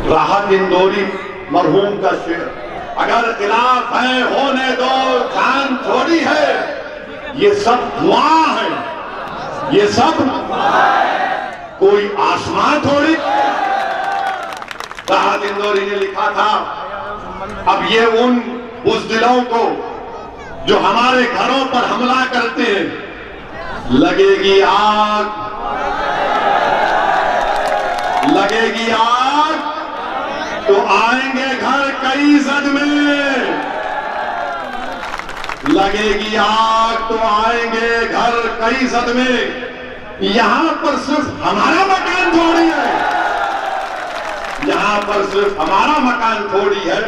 राहत इंदौरी मरहूम का शेर, अगर खिलाफ है होने दो, जान थोड़ी है, ये सब दुआ है, ये सब कोई आसमां थोड़ी। राहत इंदौरी ने लिखा था, अब ये उन बुज़दिलों को जो हमारे घरों पर हमला करते हैं, लगेगी आग, लगेगी आग तो आएंगे घर कई सदमे, लगेगी आग तो आएंगे घर कई सदमे। यहां पर सिर्फ हमारा मकान थोड़ी है, यहां पर सिर्फ हमारा मकान थोड़ी है।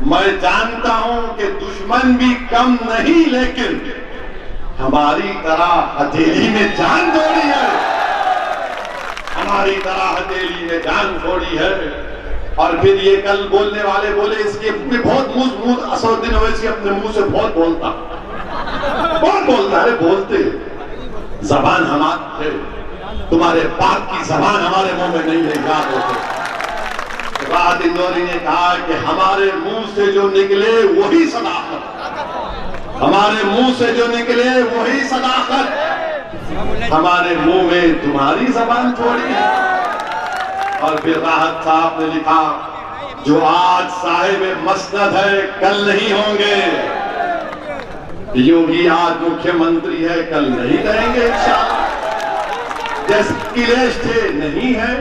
मैं जानता हूं कि दुश्मन भी कम नहीं, लेकिन हमारी तरह हथेली में जान थोड़ी है, हमारी तरह हथेली में जान थोड़ी है। और फिर ये कल बोलने वाले बोले, इसके बहुत मुंह असरुद्दीन ओवैसी अपने मुंह से बहुत बोलता है, बोलते जबान हमारे, तुम्हारे बाप की जबान हमारे मुंह में नहीं है, याद होते। राहत इंदौरी ने कहा कि हमारे मुंह से जो निकले वही सदाकत, हमारे मुंह से जो निकले वही सदाकत, हमारे मुंह में तुम्हारी जबान थोड़ी है। और फिर राहत साहब ने लिखा, जो आज साहिब मसनद है कल नहीं होंगे, योगी आज मुख्यमंत्री है कल नहीं रहेंगे इंशाअल्लाह, जैसे अखिलेश थे नहीं है,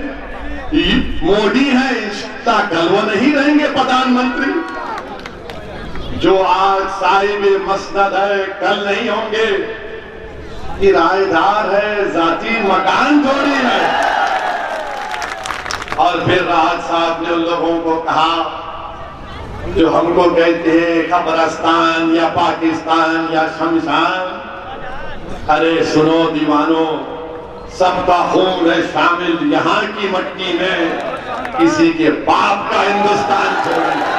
मोदी है इंशाअल्लाह कल वो नहीं रहेंगे प्रधानमंत्री। जो आज साहिब मसनद है कल नहीं होंगे, किराएदार है, जाती मकान थोड़ी है। और फिर राहत साहब ने उन लोगों को कहा जो हमको कहते हैं कब्रिस्तान या पाकिस्तान या शमशान, अरे सुनो दीवानो, सबका खून है शामिल यहाँ की मट्टी में, किसी के बाप का हिंदुस्तान छोड़ेंगे।